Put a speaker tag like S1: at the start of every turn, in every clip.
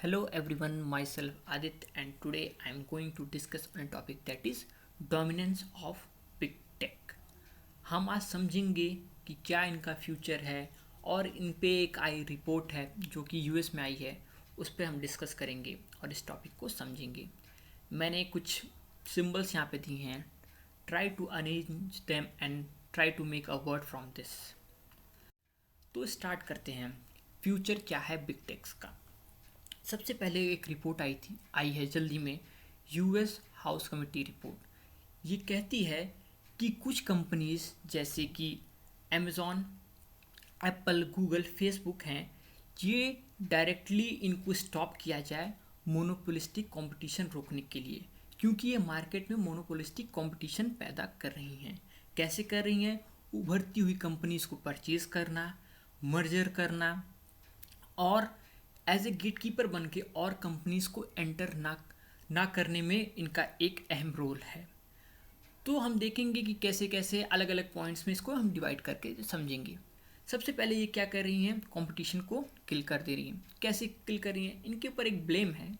S1: Hello everyone, myself Adit, and today I am going to discuss on a topic that is dominance of big tech. हम आज समझेंगे कि क्या इनका future है और इन पे एक आई रिपोर्ट है जो कि यूएस में आई है, उस पर हम डिस्कस करेंगे और इस टॉपिक को समझेंगे। मैंने कुछ सिंबल्स यहाँ पे दिए हैं। Try to arrange them and try to make a word from this. तो स्टार्ट करते हैं। फ्यूचर क्या है बिग टेक्स का। सबसे पहले एक रिपोर्ट आई है जल्दी में, यूएस हाउस कमेटी रिपोर्ट। ये कहती है कि कुछ कंपनीज जैसे कि अमेज़ॉन, एप्पल, गूगल, फेसबुक हैं, ये डायरेक्टली इनको स्टॉप किया जाए मोनोपोलिस्टिक कंपटीशन रोकने के लिए, क्योंकि ये मार्केट में मोनोपोलिस्टिक कंपटीशन पैदा कर रही हैं। कैसे कर रही हैं? उभरती हुई कंपनीज को परचेज करना, मर्जर करना और एज ए गेट कीपर बन के और कंपनीज को एंटर ना करने में इनका एक अहम रोल है। तो हम देखेंगे कि कैसे कैसे अलग अलग पॉइंट्स में इसको हम डिवाइड करके समझेंगे। सबसे पहले ये क्या कर रही हैं? कंपटीशन को किल कर दे रही हैं। कैसे किल कर रही हैं? इनके ऊपर एक ब्लेम है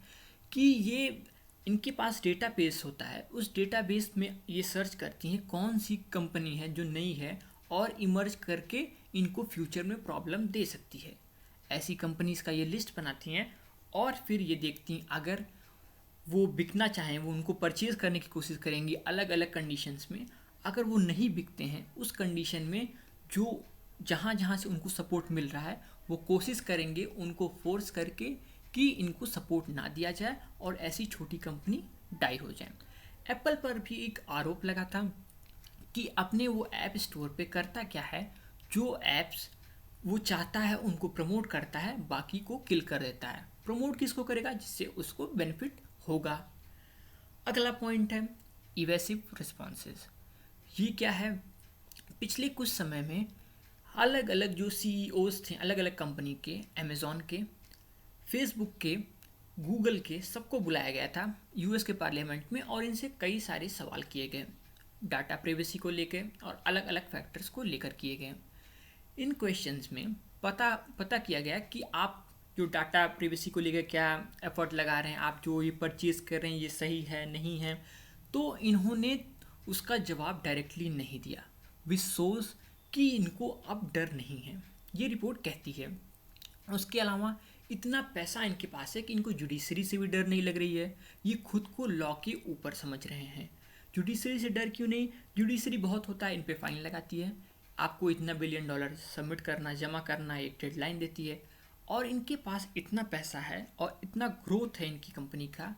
S1: कि ये इनके पास डेटाबेस होता है, उस डेटाबेस में ये सर्च करती हैं कौन सी कंपनी है जो नई है और इमर्ज करके इनको फ्यूचर में प्रॉब्लम दे सकती है। ऐसी कंपनीज का ये लिस्ट बनाती हैं और फिर ये देखती हैं अगर वो बिकना चाहें, वो उनको परचेज़ करने की कोशिश करेंगी अलग अलग कंडीशंस में। अगर वो नहीं बिकते हैं उस कंडीशन में जो जहाँ जहाँ से उनको सपोर्ट मिल रहा है वो कोशिश करेंगे उनको फोर्स करके कि इनको सपोर्ट ना दिया जाए और ऐसी छोटी कंपनी डाई हो जाए। एप्पल पर भी एक आरोप लगा था कि अपने वो ऐप स्टोर पे करता क्या है, जो ऐप्स वो चाहता है उनको प्रमोट करता है, बाकी को किल कर देता है। प्रमोट किसको करेगा? जिससे उसको बेनिफिट होगा। अगला पॉइंट है इवेसिव रिस्पॉन्सेज। ये क्या है? पिछले कुछ समय में अलग अलग जो सीईओज थे अलग अलग कंपनी के, अमेज़ॉन के, फेसबुक के, गूगल के, सबको बुलाया गया था यूएस के पार्लियामेंट में और इनसे कई सारे सवाल किए गए डाटा प्रिवेसी को लेकर और अलग अलग फैक्टर्स को लेकर किए गए। इन क्वेश्चंस में पता किया गया कि आप जो डाटा प्रिवेसी को लेकर क्या एफर्ट लगा रहे हैं, आप जो ये परचेज कर रहे हैं ये सही है नहीं है। तो इन्होंने उसका जवाब डायरेक्टली नहीं दिया, विच शोज कि इनको अब डर नहीं है, ये रिपोर्ट कहती है। उसके अलावा इतना पैसा इनके पास है कि इनको जुडिशरी से भी डर नहीं लग रही है। ये खुद को लॉ के ऊपर समझ रहे हैं। जुडिशरी से डर क्यों नहीं? जुडिशरी बहुत होता है, इन पे फाइन लगाती है, आपको इतना बिलियन डॉलर सबमिट करना, जमा करना, एक डेडलाइन देती है। और इनके पास इतना पैसा है और इतना ग्रोथ है इनकी कंपनी का,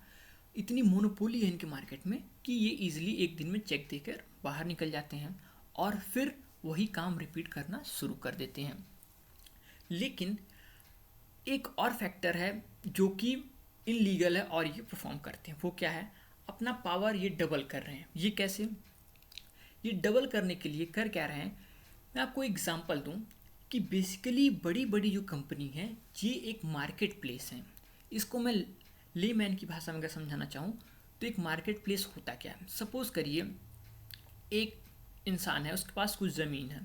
S1: इतनी मोनोपोली है इनके मार्केट में कि ये इजीली एक दिन में चेक देकर बाहर निकल जाते हैं और फिर वही काम रिपीट करना शुरू कर देते हैं। लेकिन एक और फैक्टर है जो कि इनलीगल है और ये परफॉर्म करते हैं। वो क्या है? अपना पावर ये डबल कर रहे हैं। ये कैसे? ये डबल करने के लिए कर क्या रहे हैं? मैं आपको एग्जांपल दूं कि बेसिकली बड़ी बड़ी जो कंपनी है ये एक मार्केट प्लेस है। इसको मैं लेमैन की भाषा में अगर समझाना चाहूँ तो एक मार्केट प्लेस होता क्या है? सपोज़ करिए एक इंसान है, उसके पास कुछ ज़मीन है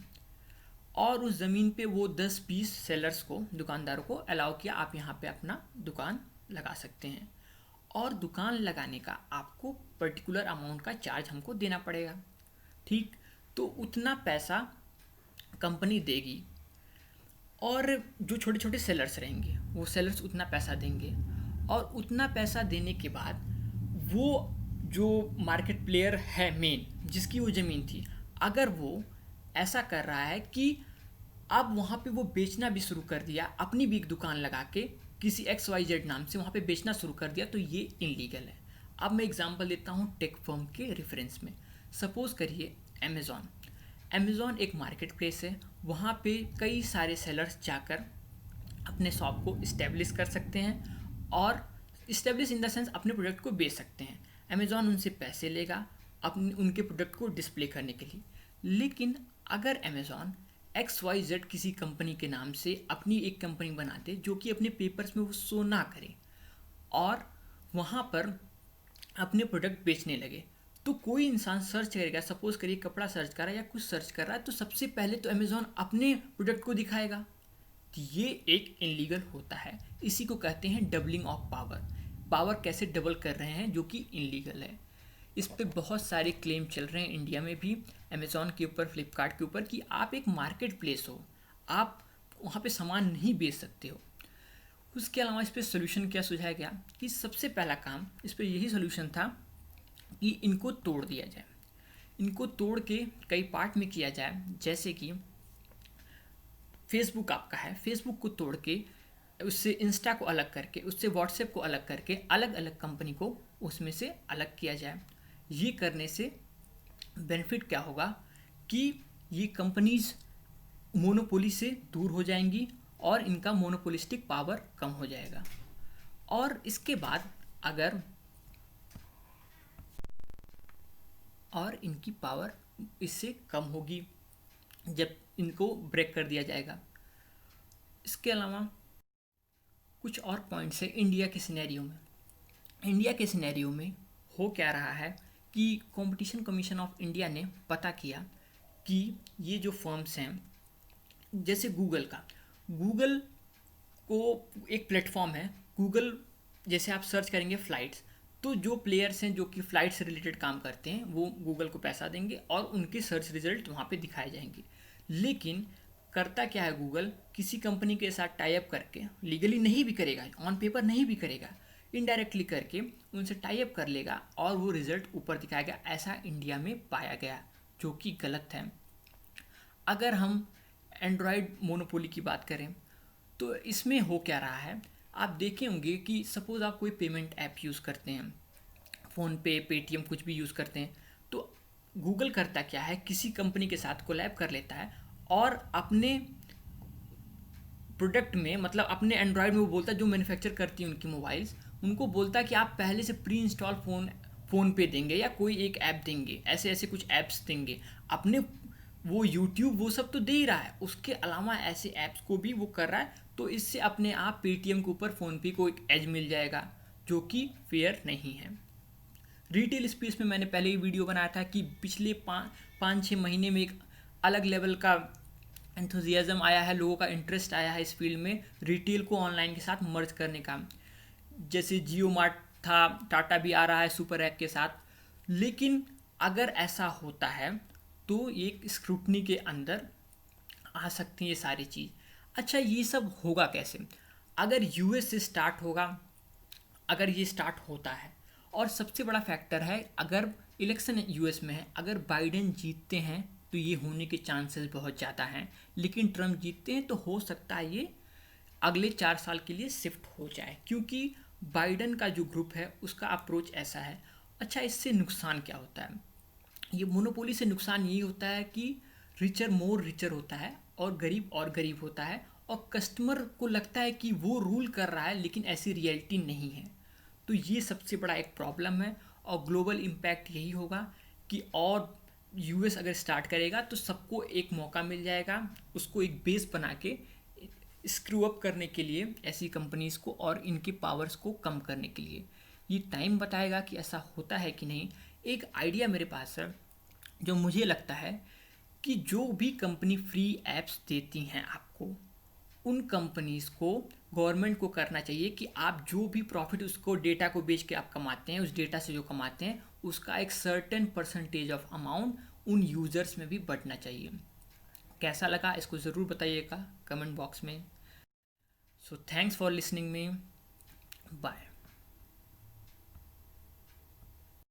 S1: और उस ज़मीन पे वो 10-20 सेलर्स को, दुकानदारों को अलाउ किया, आप यहाँ पे अपना दुकान लगा सकते हैं और दुकान लगाने का आपको पर्टिकुलर अमाउंट का चार्ज हमको देना पड़ेगा। ठीक, तो उतना पैसा कंपनी देगी और जो छोटे छोटे सेलर्स रहेंगे वो सेलर्स उतना पैसा देंगे और उतना पैसा देने के बाद वो जो मार्केट प्लेयर है मेन, जिसकी वो ज़मीन थी, अगर वो ऐसा कर रहा है कि अब वहाँ पे वो बेचना भी शुरू कर दिया, अपनी भी एक दुकान लगा के किसी XYZ नाम से वहाँ पे बेचना शुरू कर दिया, तो ये इनलीगल है। अब मैं एग्जांपल देता हूँ टेक फर्म के रेफरेंस में। सपोज़ करिए अमेज़ॉन एक मार्केट प्लेस है, वहाँ पे कई सारे सेलर्स जाकर अपने शॉप को इस्टेब्लिश कर सकते हैं और इस्टेब्लिश इन द सेंस अपने प्रोडक्ट को बेच सकते हैं। अमेज़ॉन उनसे पैसे लेगा अपने उनके प्रोडक्ट को डिस्प्ले करने के लिए। लेकिन अगर अमेज़ॉन XYZ किसी कंपनी के नाम से अपनी एक कंपनी बना दे जो कि अपने पेपर्स में वो शो ना करे और वहाँ पर अपने प्रोडक्ट बेचने लगे, तो कोई इंसान सर्च करेगा, सपोज करिए कपड़ा सर्च कर रहा है या कुछ सर्च कर रहा है, तो सबसे पहले तो अमेज़ॉन अपने प्रोडक्ट को दिखाएगा तो ये एक इनलीगल होता है। इसी को कहते हैं डबलिंग ऑफ पावर। पावर कैसे डबल कर रहे हैं जो कि इनलीगल है। इस पे बहुत सारे क्लेम चल रहे हैं इंडिया में भी, अमेज़ॉन के ऊपर, फ्लिपकार्ट के ऊपर, कि आप एक मार्केट प्लेस हो, आप वहाँ पे सामान नहीं बेच सकते हो। उसके अलावा इस पे सोल्यूशन क्या सुझाया गया कि सबसे पहला काम इस पे यही सोल्यूशन था कि इनको तोड़ दिया जाए। इनको तोड़ के कई पार्ट में किया जाए, जैसे कि फेसबुक आपका है, फेसबुक को तोड़ के उससे इंस्टा को अलग करके, उससे व्हाट्सएप को अलग करके, अलग अलग कंपनी को उसमें से अलग किया जाए। ये करने से बेनिफिट क्या होगा कि ये कंपनीज मोनोपोली से दूर हो जाएंगी और इनका मोनोपोलिस्टिक पावर कम हो जाएगा। और इसके बाद अगर और इनकी पावर इससे कम होगी जब इनको ब्रेक कर दिया जाएगा। इसके अलावा कुछ और पॉइंट्स है इंडिया के सिनेरियो में। इंडिया के सिनेरियो में हो क्या रहा है कि कंपटीशन कमीशन ऑफ इंडिया ने पता किया कि ये जो फर्म्स हैं, जैसे गूगल का, गूगल को एक प्लेटफॉर्म है गूगल, जैसे आप सर्च करेंगे फ़्लाइट्स, तो जो प्लेयर्स हैं जो कि फ़्लाइट से रिलेटेड काम करते हैं वो गूगल को पैसा देंगे और उनके सर्च रिजल्ट वहाँ पे दिखाए जाएंगे। लेकिन करता क्या है गूगल, किसी कंपनी के साथ टाई अप करके, लीगली नहीं भी करेगा, ऑन पेपर नहीं भी करेगा, इनडायरेक्टली करके उनसे टाई अप कर लेगा और वो रिजल्ट ऊपर दिखाएगा। ऐसा इंडिया में पाया गया, जो कि गलत है। अगर हम एंड्रॉयड मोनोपोली की बात करें तो इसमें हो क्या रहा है, आप देखे होंगे कि सपोज़ आप कोई पेमेंट ऐप यूज़ करते हैं, फ़ोनपे, पेटीएम, कुछ भी यूज़ करते हैं, तो गूगल करता क्या है, किसी कंपनी के साथ कोलैब कर लेता है और अपने प्रोडक्ट में, मतलब अपने एंड्रॉयड में वो बोलता है, जो मैन्युफैक्चर करती है उनकी मोबाइल्स, उनको बोलता है कि आप पहले से प्री इंस्टॉल फ़ोन पे देंगे या कोई एक ऐप देंगे, ऐसे ऐसे कुछ ऐप्स देंगे अपने। वो यूट्यूब वो सब तो दे ही रहा है, उसके अलावा ऐसे ऐप्स को भी वो कर रहा है, तो इससे अपने आप पेटीएम के ऊपर, फ़ोनपे को एक एज मिल जाएगा, जो कि फेयर नहीं है। रिटेल स्पेस में मैंने पहले ही वीडियो बनाया था कि पिछले 5-6 महीने में एक अलग लेवल का एंथुजियाज़म आया है, लोगों का इंटरेस्ट आया है इस फील्ड में, रिटेल को ऑनलाइन के साथ मर्ज करने का। जैसे जियो मार्ट था, टाटा भी आ रहा है सुपर ऐप के साथ। लेकिन अगर ऐसा होता है तो ये स्क्रूटनी के अंदर आ सकती है ये सारी चीज़। अच्छा, ये सब होगा कैसे? अगर यूएस से स्टार्ट होगा, अगर ये स्टार्ट होता है, और सबसे बड़ा फैक्टर है, अगर इलेक्शन यूएस में है, अगर बाइडेन जीतते हैं तो ये होने के चांसेस बहुत ज़्यादा हैं। लेकिन ट्रम्प जीतते हैं तो हो सकता है ये अगले 4 साल के लिए शिफ्ट हो जाए, क्योंकि बाइडेन का जो ग्रुप है उसका अप्रोच ऐसा है। अच्छा, इससे नुकसान क्या होता है? ये मोनोपोली से नुकसान यही होता है कि रिचर मोर रिचर होता है और गरीब होता है, और कस्टमर को लगता है कि वो रूल कर रहा है, लेकिन ऐसी रियलिटी नहीं है। तो ये सबसे बड़ा एक प्रॉब्लम है, और ग्लोबल इम्पैक्ट यही होगा कि और यूएस अगर स्टार्ट करेगा तो सबको एक मौका मिल जाएगा, उसको एक बेस बना के स्क्रू अप करने के लिए ऐसी कंपनीज़ को, और इनके पावर्स को कम करने के लिए। ये टाइम बताएगा कि ऐसा होता है कि नहीं। एक आइडिया मेरे पास है, जो मुझे लगता है कि जो भी कंपनी फ्री एप्स देती हैं आपको, उन कंपनीज़ को, गवर्नमेंट को करना चाहिए कि आप जो भी प्रॉफिट उसको डेटा को बेच के आप कमाते हैं, उस डेटा से जो कमाते हैं उसका एक सर्टेन परसेंटेज ऑफ अमाउंट उन यूज़र्स में भी बढ़ना चाहिए। कैसा लगा इसको ज़रूर बताइएगा कमेंट बॉक्स में। So thanks for listening me, bye.